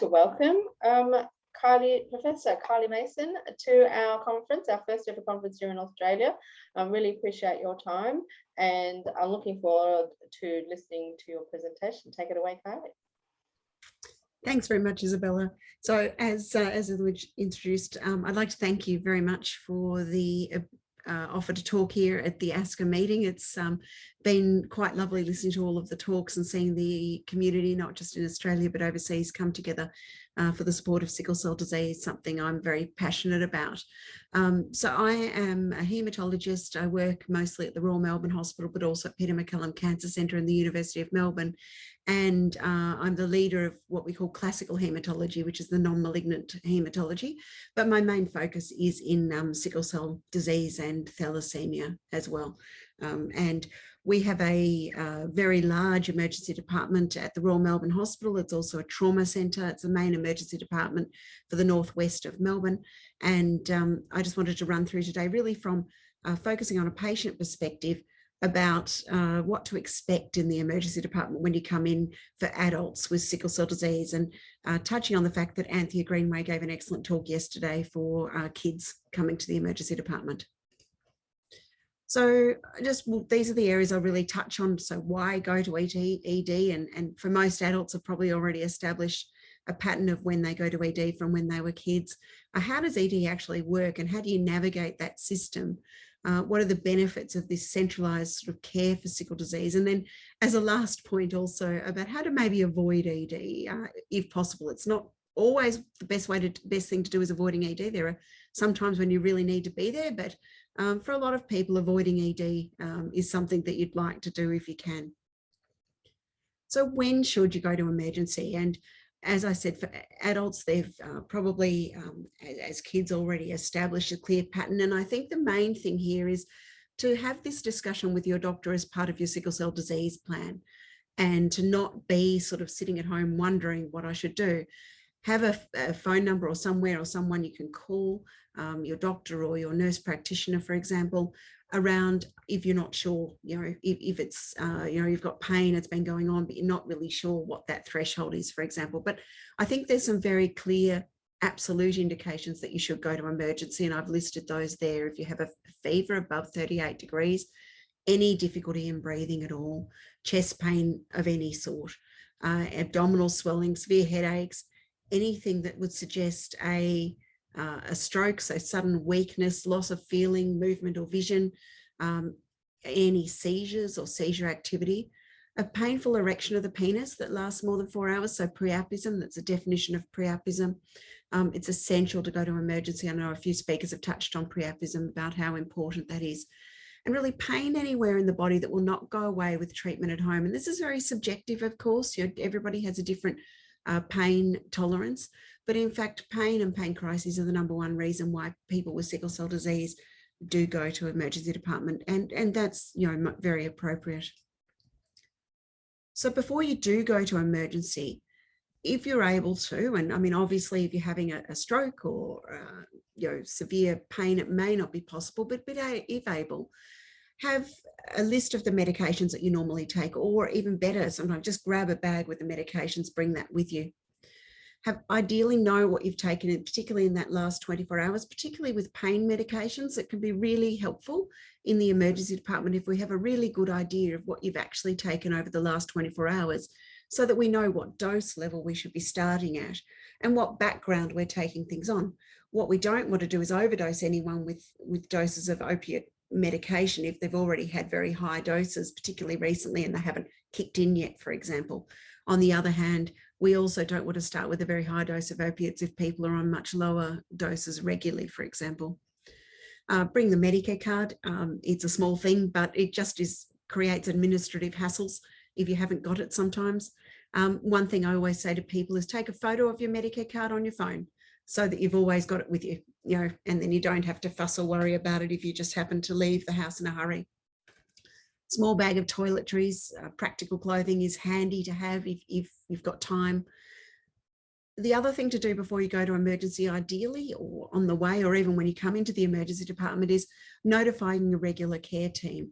to welcome Professor Kylie Mason to our conference, our first ever conference here in Australia. I really appreciate your time and I'm looking forward to listening to your presentation. Take it away, Kylie. Thanks very much, Isabella. So as introduced, I'd like to thank you very much for the offer to talk here at the ASCA meeting. It's been quite lovely listening to all of the talks and seeing the community, not just in Australia, but overseas, come together for the support of sickle cell disease, something I'm very passionate about. So I am a haematologist. I work mostly at the Royal Melbourne Hospital, but also at Peter MacCallum Cancer Centre in the University of Melbourne. And I'm the leader of what we call classical haematology, which is the non-malignant haematology. But my main focus is in sickle cell disease and thalassemia as well. And we have a very large emergency department at the Royal Melbourne Hospital. It's also a trauma centre. It's the main emergency department for the northwest of Melbourne. And I just wanted to run through today really from focusing on a patient perspective about what to expect in the emergency department when you come in for adults with sickle cell disease, and touching on the fact that Anthea Greenway gave an excellent talk yesterday for kids coming to the emergency department. So these are the areas I'll really touch on. So why go to ED? And for most adults have probably already established a pattern of when they go to ED from when they were kids. How does ED actually work and how do you navigate that system? What are the benefits of this centralised sort of care for sickle disease? And then as a last point also about how to maybe avoid ED if possible. It's not always the best thing to do is avoiding ED. There are some times when you really need to be there, but for a lot of people, avoiding ED is something that you'd like to do if you can. So when should you go to emergency? And as I said, for adults, they've probably, as kids, already established a clear pattern. And I think the main thing here is to have this discussion with your doctor as part of your sickle cell disease plan, and to not be sort of sitting at home wondering what I should do. Have a phone number or somewhere or someone you can call, your doctor or your nurse practitioner, for example, around if you're not sure, if it's, you've got pain, it's been going on, but you're not really sure what that threshold is, for example. But I think there's some very clear absolute indications that you should go to emergency, and I've listed those there. If you have a fever above 38 degrees, any difficulty in breathing at all, chest pain of any sort, abdominal swelling, severe headaches, anything that would suggest a stroke, so sudden weakness, loss of feeling, movement or vision, any seizures or seizure activity, a painful erection of the penis that lasts more than 4 hours, so priapism, that's a definition of priapism. It's essential to go to emergency. I know a few speakers have touched on priapism, about how important that is. And really pain anywhere in the body that will not go away with treatment at home. And this is very subjective, of course. Everybody has a different pain tolerance, but in fact pain and pain crises are the #1 reason why people with sickle cell disease do go to emergency department, and that's very appropriate. So before you do go to emergency, if you're able to, and I mean obviously if you're having a stroke or severe pain, it may not be possible, but if able, have a list of the medications that you normally take, or even better, sometimes just grab a bag with the medications, bring that with you. Ideally know what you've taken, particularly in that last 24 hours, particularly with pain medications. That can be really helpful in the emergency department if we have a really good idea of what you've actually taken over the last 24 hours, so that we know what dose level we should be starting at and what background we're taking things on. What we don't want to do is overdose anyone with doses of opiate medication if they've already had very high doses, particularly recently, and they haven't kicked in yet, for example. On the other hand, we also don't want to start with a very high dose of opiates if people are on much lower doses regularly, for example. Bring the Medicare card. It's a small thing, but it just creates administrative hassles if you haven't got it sometimes. One thing I always say to people is take a photo of your Medicare card on your phone so that you've always got it with you, and then you don't have to fuss or worry about it if you just happen to leave the house in a hurry. Small bag of toiletries, practical clothing is handy to have if you've got time. The other thing to do before you go to emergency, ideally, or on the way, or even when you come into the emergency department, is notifying your regular care team.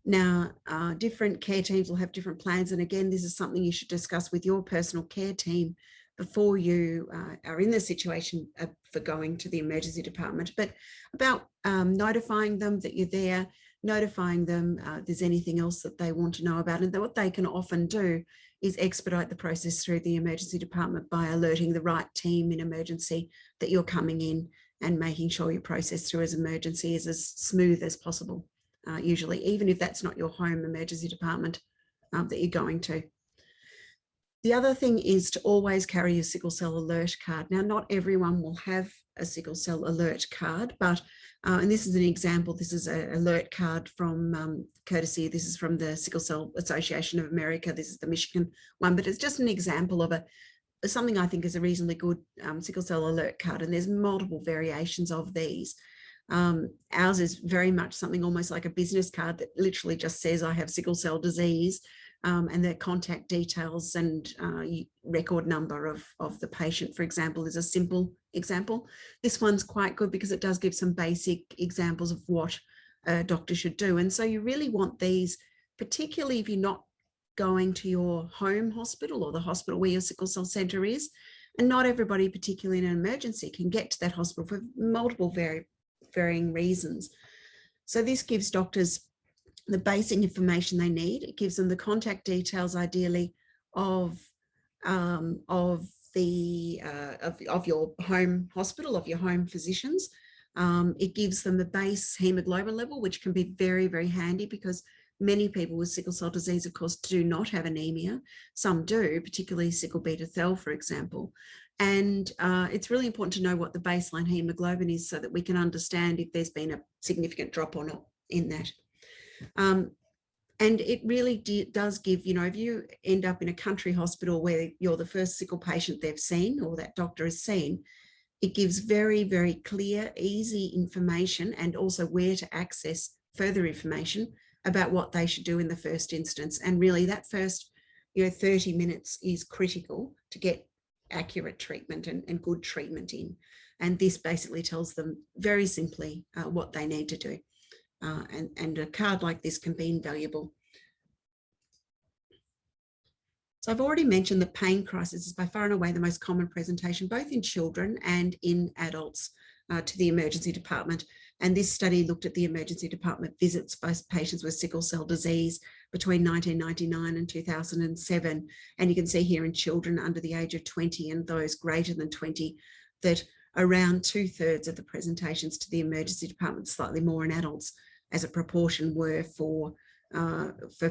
Now, different care teams will have different plans. And again, this is something you should discuss with your personal care team before you are in the situation for going to the emergency department, but about notifying them that you're there, notifying them there's anything else that they want to know about. And what they can often do is expedite the process through the emergency department by alerting the right team in emergency that you're coming in and making sure your process through as emergency is as smooth as possible, usually, even if that's not your home emergency department that you're going to. The other thing is to always carry your sickle cell alert card. Now, not everyone will have a sickle cell alert card, but, and this is an example, this is an alert card from courtesy, this is from the Sickle Cell Association of America, this is the Michigan one, but it's just an example of something I think is a reasonably good sickle cell alert card, and there's multiple variations of these. Ours is very much something almost like a business card that literally just says I have sickle cell disease, and their contact details and record number of the patient, for example, is a simple example. This one's quite good because it does give some basic examples of what a doctor should do. And so you really want these, particularly if you're not going to your home hospital or the hospital where your sickle cell centre is. And not everybody, particularly in an emergency, can get to that hospital for multiple varying reasons. So this gives doctors the basic information they need. It gives them the contact details, ideally, of your home hospital, of your home physicians. It gives them the base hemoglobin level, which can be very, very handy because many people with sickle cell disease, of course, do not have anemia. Some do, particularly sickle beta thal, for example. And it's really important to know what the baseline hemoglobin is so that we can understand if there's been a significant drop or not in that. And it really does give, if you end up in a country hospital where you're the first sickle patient they've seen or that doctor has seen, it gives very, very clear, easy information and also where to access further information about what they should do in the first instance. And really that first 30 minutes is critical to get accurate treatment and good treatment in. And this basically tells them very simply what they need to do. And a card like this can be invaluable. So I've already mentioned that pain crisis is by far and away the most common presentation, both in children and in adults to the emergency department. And this study looked at the emergency department visits by patients with sickle cell disease between 1999 and 2007. And you can see here in children under the age of 20 and those greater than 20 that around 2/3 of the presentations to the emergency department, slightly more in adults as a proportion, were for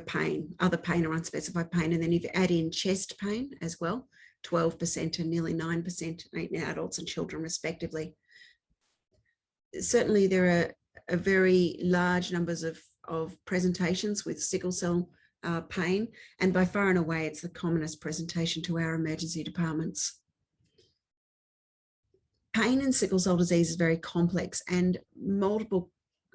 pain, other pain or unspecified pain. And then if you add in chest pain as well, 12% and nearly 9% in adults and children respectively. Certainly there are a very large numbers of presentations with sickle cell pain, and by far and away it's the commonest presentation to our emergency departments. Pain in sickle cell disease is very complex, and multiple,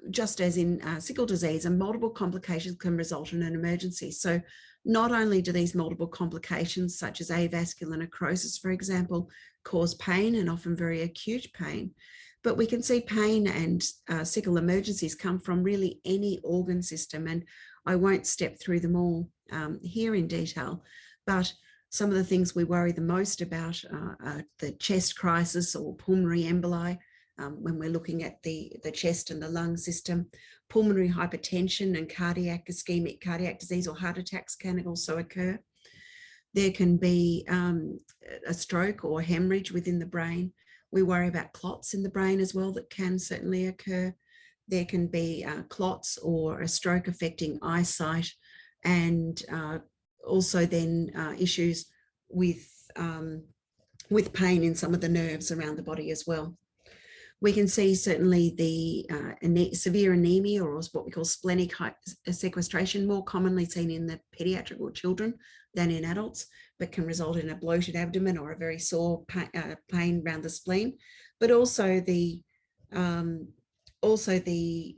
just as in sickle disease, and multiple complications can result in an emergency. So not only do these multiple complications, such as avascular necrosis, for example, cause pain and often very acute pain, but we can see pain and sickle emergencies come from really any organ system. And I won't step through them all here in detail, but some of the things we worry the most about are the chest crisis or pulmonary emboli, when we're looking at the chest and the lung system. Pulmonary hypertension and ischemic cardiac disease or heart attacks can also occur. There can be a stroke or hemorrhage within the brain. We worry about clots in the brain as well that can certainly occur. There can be clots or a stroke affecting eyesight, and also then issues with pain in some of the nerves around the body as well. We can see certainly the severe anemia, or what we call splenic sequestration, more commonly seen in the pediatric or children than in adults, but can result in a bloated abdomen or a very sore pain around the spleen. But also the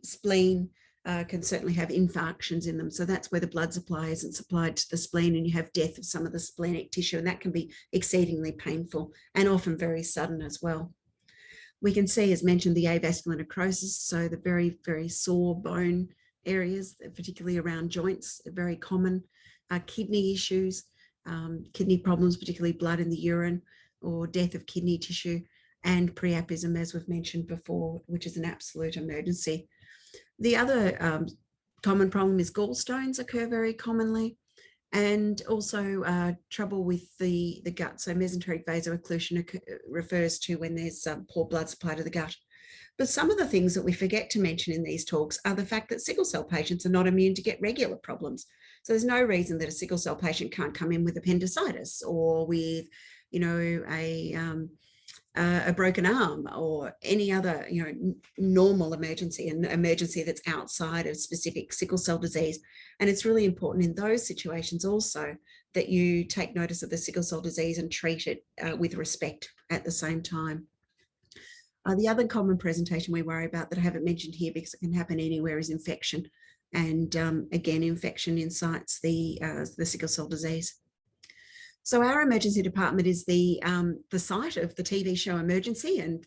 spleen can certainly have infarctions in them. So that's where the blood supply isn't supplied to the spleen, and you have death of some of the splenic tissue, and that can be exceedingly painful and often very sudden as well. We can see, as mentioned, the avascular necrosis, so the very, very sore bone areas, particularly around joints, are very common. Kidney issues, kidney problems, particularly blood in the urine, or death of kidney tissue, and priapism, as we've mentioned before, which is an absolute emergency. The other common problem is gallstones occur very commonly, and also trouble with the gut. So mesenteric vaso-occlusion refers to when there's poor blood supply to the gut. But some of the things that we forget to mention in these talks are the fact that sickle cell patients are not immune to get regular problems. So there's no reason that a sickle cell patient can't come in with appendicitis or with, you know, a broken arm or any other, you know, normal emergency, an emergency that's outside of specific sickle cell disease. And it's really important in those situations also that you take notice of the sickle cell disease and treat it with respect at the same time. The other common presentation we worry about that I haven't mentioned here because it can happen anywhere is infection. And again, infection incites the sickle cell disease. So our emergency department is the site of the TV show Emergency, and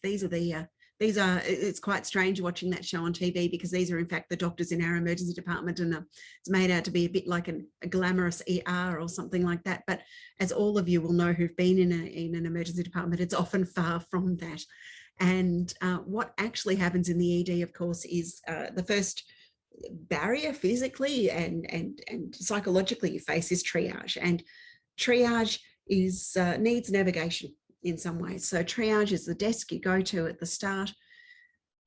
it's quite strange watching that show on TV because these are in fact the doctors in our emergency department, and it's made out to be a bit like a glamorous ER or something like that. But as all of you will know who've been in an emergency department, it's often far from that. And what actually happens in the ED, of course, is the first barrier physically and psychologically you face is triage. And triage needs navigation in some ways. So triage is the desk you go to at the start.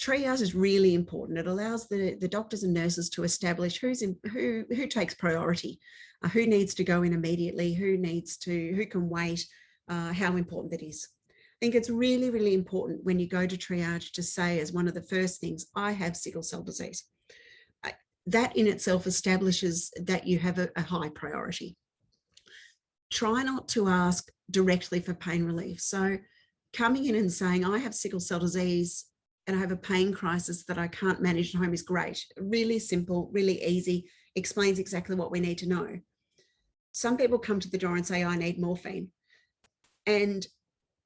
Triage is really important. It allows the doctors and nurses to establish who takes priority, who needs to go in immediately, who can wait, how important that is. I think it's really, really important when you go to triage to say as one of the first things, I have sickle cell disease. That in itself establishes that you have a high priority. Try not to ask directly for pain relief. So coming in and saying, I have sickle cell disease and I have a pain crisis that I can't manage at home is great. Really simple, really easy, explains exactly what we need to know. Some people come to the door and say, I need morphine. And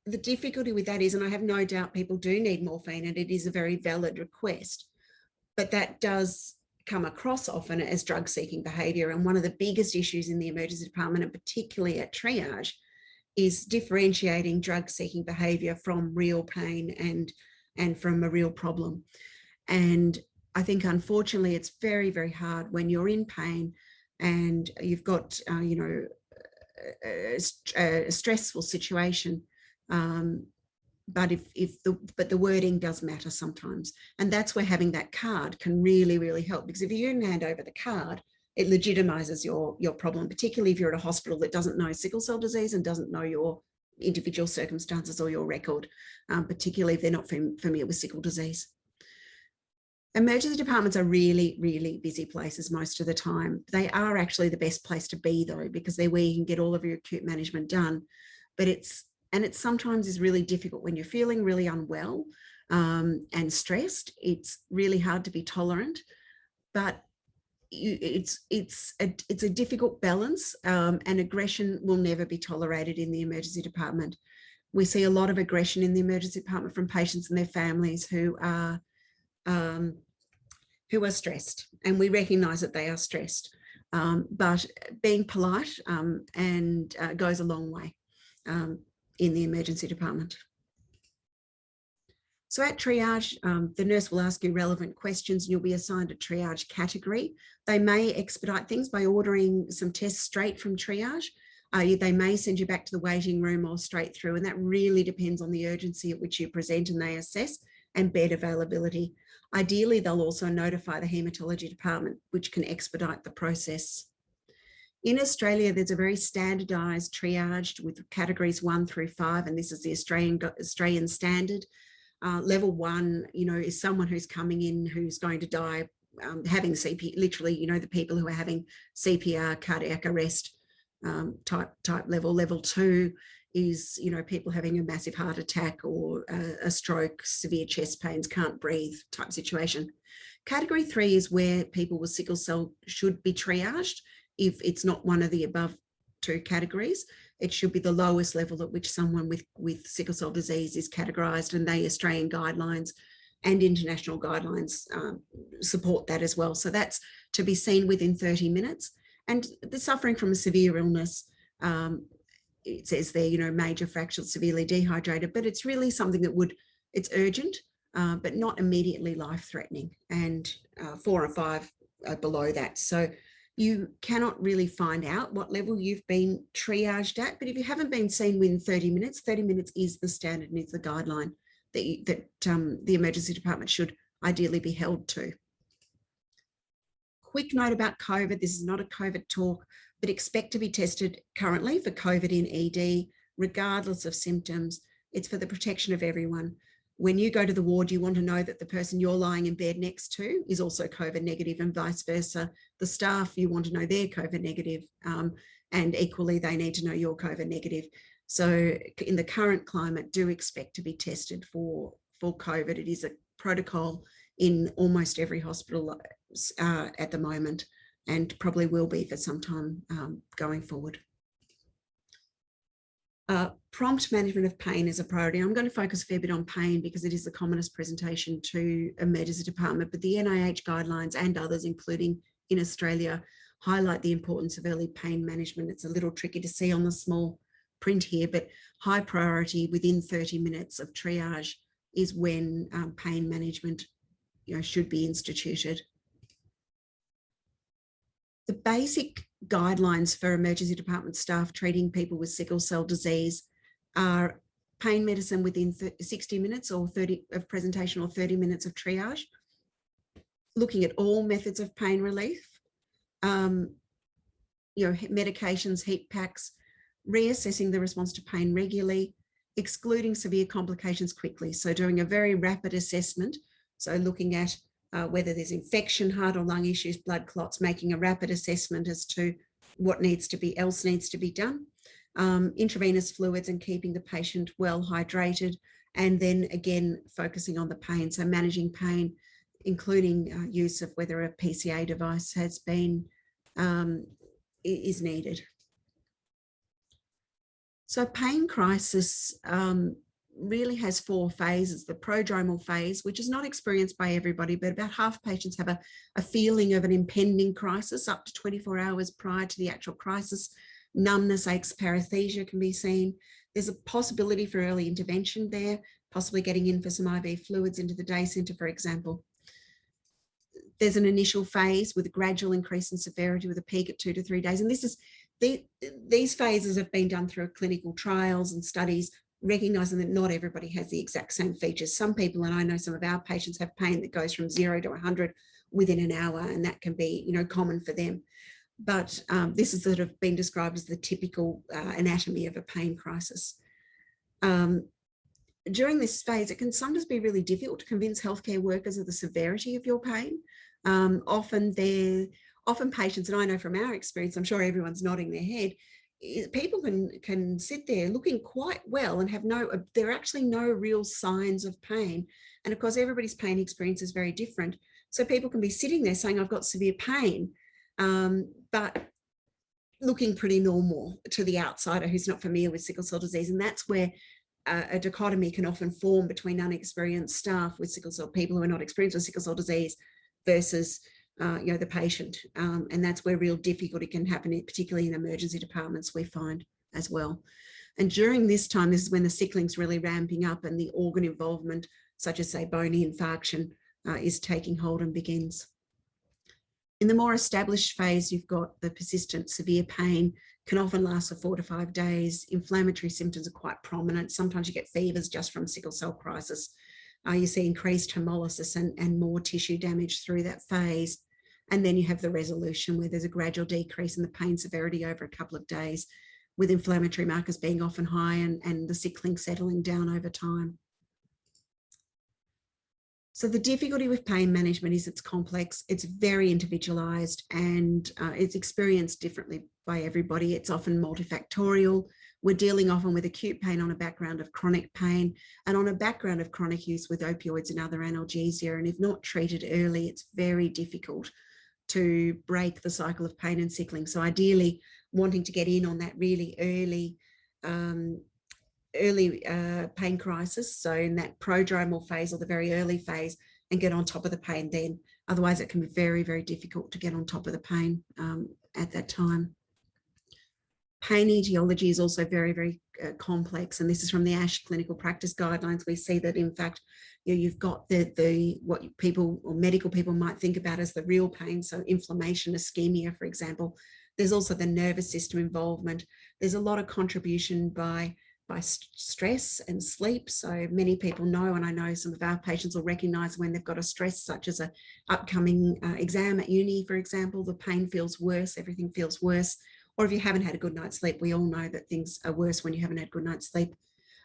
the difficulty with that is, and I have no doubt people do need morphine and it is a very valid request, but that does come across often as drug-seeking behaviour. And one of the biggest issues in the emergency department, and particularly at triage, is differentiating drug-seeking behaviour from real pain and from a real problem. And I think, unfortunately, it's very, very hard when you're in pain and you've got, a stressful situation. But the wording does matter sometimes. And that's where having that card can really, really help, because if you hand over the card, it legitimizes your problem, particularly if you're at a hospital that doesn't know sickle cell disease and doesn't know your individual circumstances or your record, particularly if they're not familiar with sickle disease. Emergency departments are really, really busy places most of the time. They are actually the best place to be though, because they're where you can get all of your acute management done. But it sometimes is really difficult when you're feeling really unwell and stressed. It's really hard to be tolerant, but it's a difficult balance, and aggression will never be tolerated in the emergency department. We see a lot of aggression in the emergency department from patients and their families who are stressed, and we recognise that they are stressed. But being polite goes a long way in the emergency department. So at triage, the nurse will ask you relevant questions and you'll be assigned a triage category. They may expedite things by ordering some tests straight from triage. They may send you back to the waiting room or straight through, and that really depends on the urgency at which you present and they assess, and bed availability. Ideally, they'll also notify the haematology department, which can expedite the process. In Australia, there's a very standardised triage with categories 1 through 5, and this is the Australian standard. Level 1, is someone who's coming in who's going to die having CPR, literally, the people who are having CPR, cardiac arrest type level. Level 2 is, people having a massive heart attack or a stroke, severe chest pains, can't breathe type situation. Category 3 is where people with sickle cell should be triaged. If it's not one of the above 2 categories, it should be the lowest level at which someone with sickle cell disease is categorised, and the Australian guidelines and international guidelines support that as well. So that's to be seen within 30 minutes. And the suffering from a severe illness it says there, you know, major fractures, severely dehydrated, but it's really something that it's urgent, but not immediately life-threatening, and 4 or 5 are below that. So you cannot really find out what level you've been triaged at, but if you haven't been seen within 30 minutes, 30 minutes is the standard and is the guideline that the emergency department should ideally be held to. Quick note about COVID, this is not a COVID talk, but expect to be tested currently for COVID in ED, regardless of symptoms. It's for the protection of everyone. When you go to the ward, you want to know that the person you're lying in bed next to is also COVID negative, and vice versa. The staff, you want to know they're COVID negative, and equally they need to know you're COVID negative. So in the current climate, do expect to be tested for COVID. It is a protocol in almost every hospital at the moment, and probably will be for some time going forward. Prompt management of pain is a priority. I'm going to focus a fair bit on pain because it is the commonest presentation to emergency department, but the NIH guidelines and others, including in Australia, highlight the importance of early pain management. It's a little tricky to see on the small print here, but high priority within 30 minutes of triage is when pain management, you know, should be instituted. The basic guidelines for emergency department staff treating people with sickle cell disease are pain medicine within 60 minutes or 30 of presentation or 30 minutes of triage, looking at all methods of pain relief, you know, medications, heat packs, reassessing the response to pain regularly, excluding severe complications quickly. So doing a very rapid assessment. So looking at whether there's infection, heart or lung issues, blood clots, making a rapid assessment as to what needs to be done. Intravenous fluids and keeping the patient well hydrated, and then again focusing on the pain. So managing pain, including use of whether a PCA device has been is needed. So pain crisis really has 4 phases. The prodromal phase, which is not experienced by everybody, but about half patients have a feeling of an impending crisis up to 24 hours prior to the actual crisis. Numbness, aches, paresthesia can be seen. There's a possibility for early intervention there, possibly getting in for some IV fluids into the day centre, for example. There's an initial phase with a gradual increase in severity with a peak at 2 to 3 days. And this is these phases have been done through clinical trials and studies, recognizing that not everybody has the exact same features. Some people, and I know some of our patients, have pain that goes from 0 to 100 within an hour, and that can be, you know, common for them. But this is sort of been described as the typical anatomy of a pain crisis. During this phase, it can sometimes be really difficult to convince healthcare workers of the severity of your pain. Often patients, and I know from our experience, I'm sure everyone's nodding their head, people can sit there looking quite well and have there are actually no real signs of pain. And of course, everybody's pain experience is very different. So people can be sitting there saying, I've got severe pain, but looking pretty normal to the outsider who's not familiar with sickle cell disease. And that's where a dichotomy can often form between unexperienced staff with sickle cell, people who are not experienced with sickle cell disease, versus you know, the patient, and that's where real difficulty can happen, particularly in emergency departments, we find as well. And during this time, this is when the sickling's really ramping up and the organ involvement, such as say bony infarction, is taking hold and begins. In the more established phase, you've got the persistent severe pain, can often last for 4 to 5 days. Inflammatory symptoms are quite prominent. Sometimes you get fevers just from sickle cell crisis. You see increased hemolysis and more tissue damage through that phase. And then you have the resolution, where there's a gradual decrease in the pain severity over a couple of days, with inflammatory markers being often high and the sickling settling down over time. So the difficulty with pain management is it's complex, it's very individualised, and it's experienced differently by everybody. It's often multifactorial. We're dealing often with acute pain on a background of chronic pain and on a background of chronic use with opioids and other analgesia. And if not treated early, it's very difficult to break the cycle of pain and sickling. So ideally, wanting to get in on that really early pain crisis, so in that prodromal phase or the very early phase, and get on top of the pain then. Otherwise, it can be very, very difficult to get on top of the pain at that time. Pain etiology is also very, very complex, and this is from the ASH clinical practice guidelines. We see that, in fact, you've got the what people or medical people might think about as the real pain, so inflammation, ischemia, for example. There's also the nervous system involvement. There's a lot of contribution by stress and sleep. So many people know, and I know some of our patients will recognize when they've got a stress, such as an upcoming exam at uni, for example, the pain feels worse, everything feels worse. Or if you haven't had a good night's sleep, we all know that things are worse when you haven't had a good night's sleep.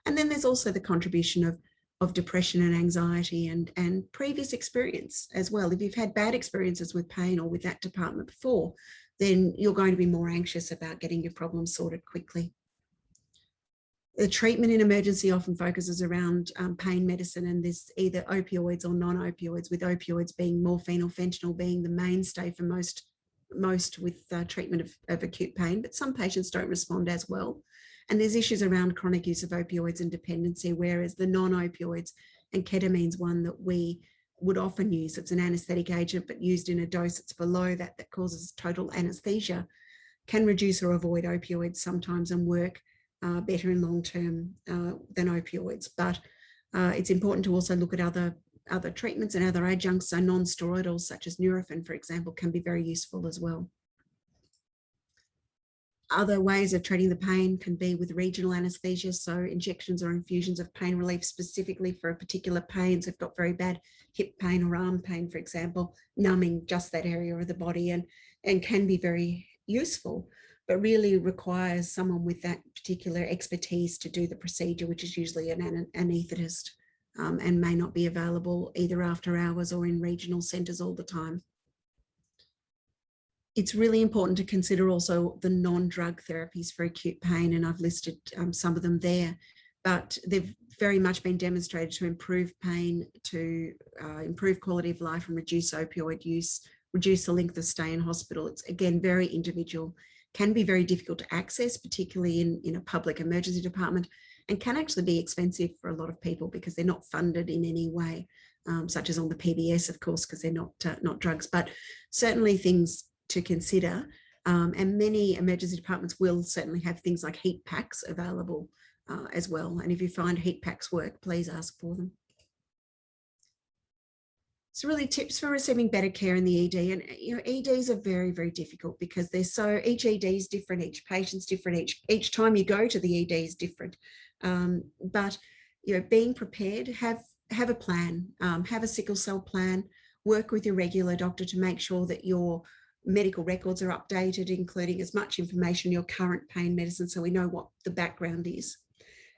And then there's also the contribution of depression and anxiety and previous experience as well. If you've had bad experiences with pain or with that department before, then you're going to be more anxious about getting your problems sorted quickly. The treatment in emergency often focuses around pain medicine, and there's either opioids or non-opioids, with opioids being morphine or fentanyl being the mainstay for most with treatment of acute pain, but some patients don't respond as well. And there's issues around chronic use of opioids and dependency, whereas the non-opioids, and ketamine's one that we would often use. It's an anesthetic agent, but used in a dose that's below that causes total anesthesia, can reduce or avoid opioids sometimes and work better in long term than opioids. But it's important to also look at other treatments and other adjuncts. So non-steroidals such as Nurofen, for example, can be very useful as well. Other ways of treating the pain can be with regional anesthesia, so injections or infusions of pain relief specifically for a particular pain. So if you've got very bad hip pain or arm pain, for example, numbing just that area of the body and can be very useful, but really requires someone with that particular expertise to do the procedure, which is usually an anaesthetist, and may not be available either after hours or in regional centres all the time. It's really important to consider also the non-drug therapies for acute pain, and I've listed some of them there, but they've very much been demonstrated to improve pain, to improve quality of life and reduce opioid use, reduce the length of stay in hospital. It's, again, very individual, can be very difficult to access, particularly in a public emergency department, and can actually be expensive for a lot of people because they're not funded in any way, such as on the PBS, of course, because they're not drugs, but certainly things to consider. And many emergency departments will certainly have things like heat packs available as well. And if you find heat packs work, please ask for them. So really tips for receiving better care in the ED. And EDs are very, very difficult because each ED is different, each patient's different, each time you go to the ED is different. But being prepared, have a plan, have a sickle cell plan, work with your regular doctor to make sure that your medical records are updated, including as much information, your current pain medicine, so we know what the background is.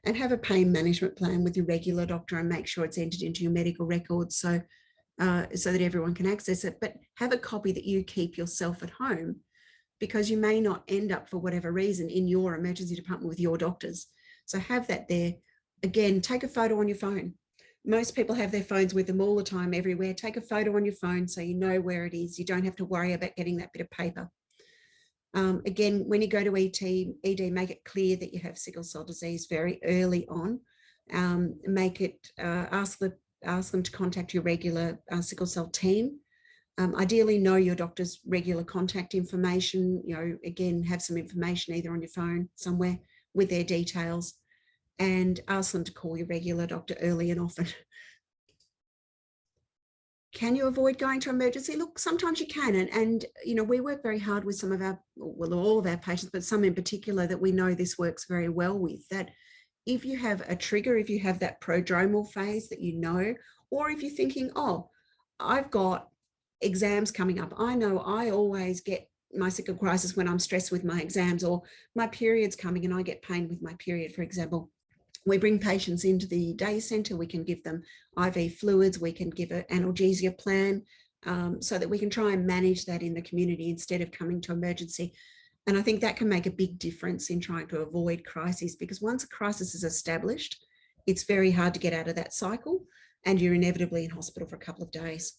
And have a pain management plan with your regular doctor and make sure it's entered into your medical records so that everyone can access it. But have a copy that you keep yourself at home, because you may not end up, for whatever reason, in your emergency department with your doctors. So have that there. Again, take a photo on your phone. Most people have their phones with them all the time, everywhere. Take a photo on your phone so you know where it is. You don't have to worry about getting that bit of paper. Again, when you go to ED, make it clear that you have sickle cell disease very early on. Ask them to contact your regular sickle cell team. Ideally, know your doctor's regular contact information. Again, have some information either on your phone somewhere with their details, and ask them to call your regular doctor early and often. Can you avoid going to emergency? Look, sometimes you can. And we work very hard with some of all of our patients, but some in particular that we know this works very well with, that if you have a trigger, if you have that prodromal phase that or if you're thinking, oh, I've got exams coming up. I know I always get my sickle crisis when I'm stressed with my exams, or my period's coming and I get pain with my period, for example. We bring patients into the day centre. We can give them IV fluids. We can give an analgesia plan so that we can try and manage that in the community instead of coming to emergency. And I think that can make a big difference in trying to avoid crises, because once a crisis is established, it's very hard to get out of that cycle and you're inevitably in hospital for a couple of days.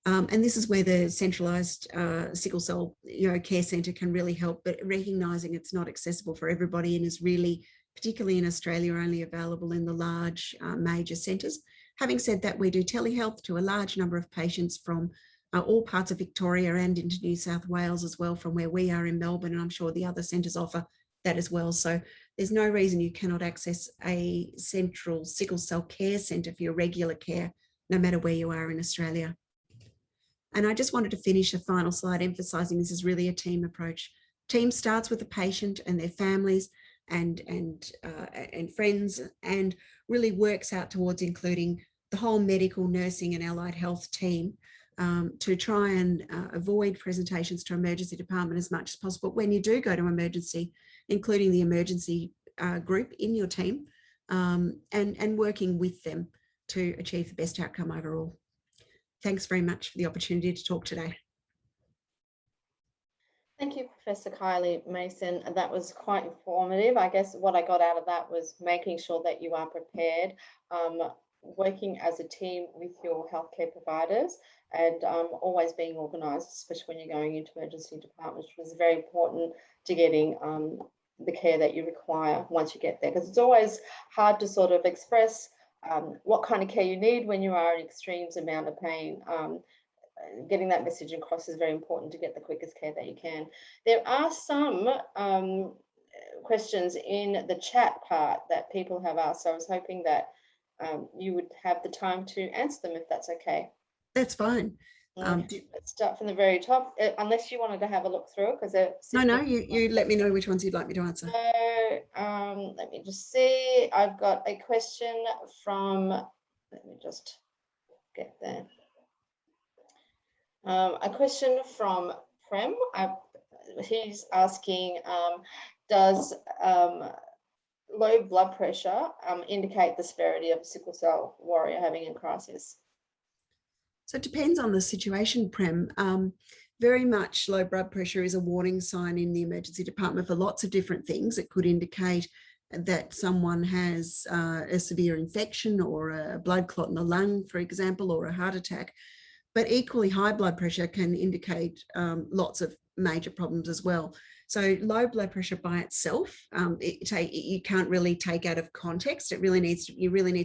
And this is where the centralised sickle cell care centre can really help, but recognising it's not accessible for everybody and is really, particularly in Australia, only available in the large major centres. Having said that, we do telehealth to a large number of patients from all parts of Victoria and into New South Wales as well, from where we are in Melbourne, and I'm sure the other centres offer that as well. So there's no reason you cannot access a central sickle cell care centre for your regular care, no matter where you are in Australia. And I just wanted to finish a final slide emphasising this is really a team approach. Team starts with the patient and their families and friends, and really works out towards including the whole medical, nursing and allied health team to try and avoid presentations to emergency department as much as possible. When you do go to emergency, including the emergency group in your team, and working with them to achieve the best outcome overall. Thanks very much for the opportunity to talk today. Thank you, Professor Kylie Mason. That was quite informative. I guess what I got out of that was making sure that you are prepared, working as a team with your healthcare providers, and always being organised, especially when you're going into emergency departments, which was very important to getting the care that you require once you get there, because it's always hard to sort of express what kind of care you need when you are in extremes amount of pain. Getting that message across is very important to get the quickest care that you can. There are some questions in the chat part that people have asked, so I was hoping that you would have the time to answer them, if that's okay. That's fine. Let's start from the very top, unless you wanted to have a look through it, because no, you let me know which ones you'd like me to answer. So let me just see. I've got a question from, let me just get there. A question from Prem. He's asking, does low blood pressure indicate the severity of a sickle cell warrior having a crisis? So it depends on the situation, Prem. Very much low blood pressure is a warning sign in the emergency department for lots of different things. It could indicate that someone has a severe infection or a blood clot in the lung, for example, or a heart attack. But equally, high blood pressure can indicate lots of major problems as well. So low blood pressure by itself, you can't really take out of context. You really need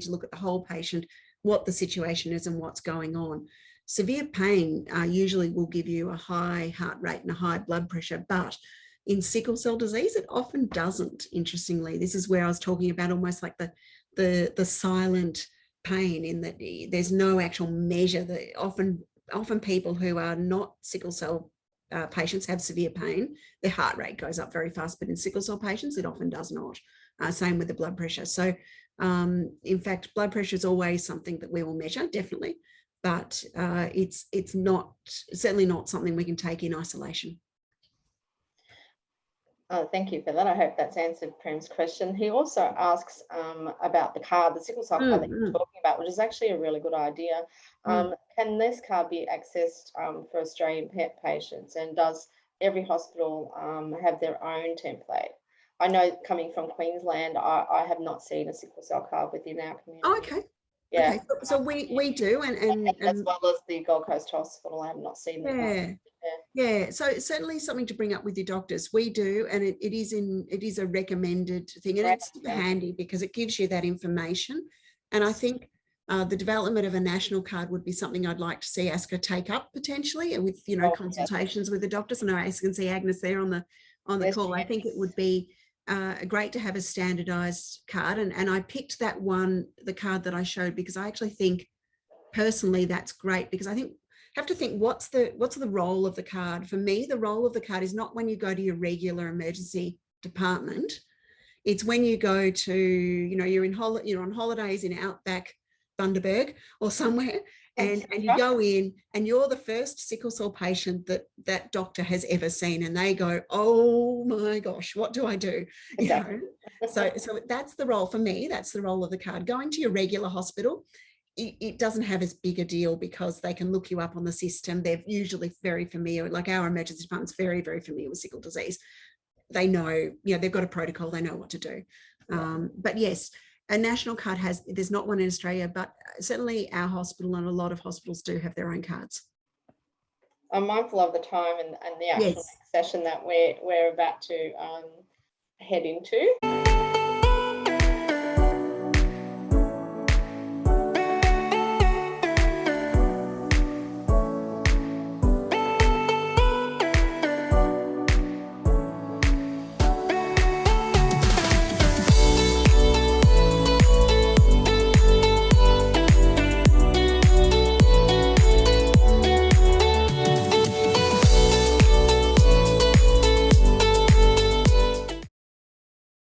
to look at the whole patient, what the situation is and what's going on. Severe pain usually will give you a high heart rate and a high blood pressure, but in sickle cell disease, it often doesn't, interestingly. This is where I was talking about almost like the silent pain, in that there's no actual measure. That often people who are not sickle cell patients have severe pain. Their heart rate goes up very fast, but in sickle cell patients, it often does not. Same with the blood pressure. So in fact, blood pressure is always something that we will measure, definitely, but it's certainly not something we can take in isolation. Thank you for that. I hope that's answered Prem's question. He also asks about the card, the sickle cell card that you're talking about, which is actually a really good idea. Can this card be accessed for Australian patients? And does every hospital have their own template? I know, coming from Queensland, I have not seen a sickle cell card within our community. Oh, okay. Yeah. Okay. So we do, and as well as the Gold Coast Hospital, I have not seen that. Yeah, so it's certainly something to bring up with your doctors. We do, and it is a recommended thing, and it's super handy because it gives you that information. And I think the development of a national card would be something I'd like to see ASCA take up potentially, with consultations with the doctors. I know I can see Agnes there on the call. I think it would be great to have a standardized card, and I picked that one, the card that I showed, because I actually think personally that's great, because I think have to think, what's the role of the card? For me, the role of the card is not when you go to your regular emergency department. It's when you go to, you're on holidays in Outback Bundaberg or somewhere, and you go in and you're the first sickle cell patient that doctor has ever seen, and they go, oh my gosh, what do I do? Exactly. So that's the role for me. That's the role of the card. Going to your regular hospital, it doesn't have as big a deal because they can look you up on the system. They're usually very familiar, like our emergency department's very, very familiar with sickle disease. They know, they've got a protocol, they know what to do. But yes, a national card there's not one in Australia, but certainly our hospital and a lot of hospitals do have their own cards. I'm mindful of the time and the actual session that we're about to head into.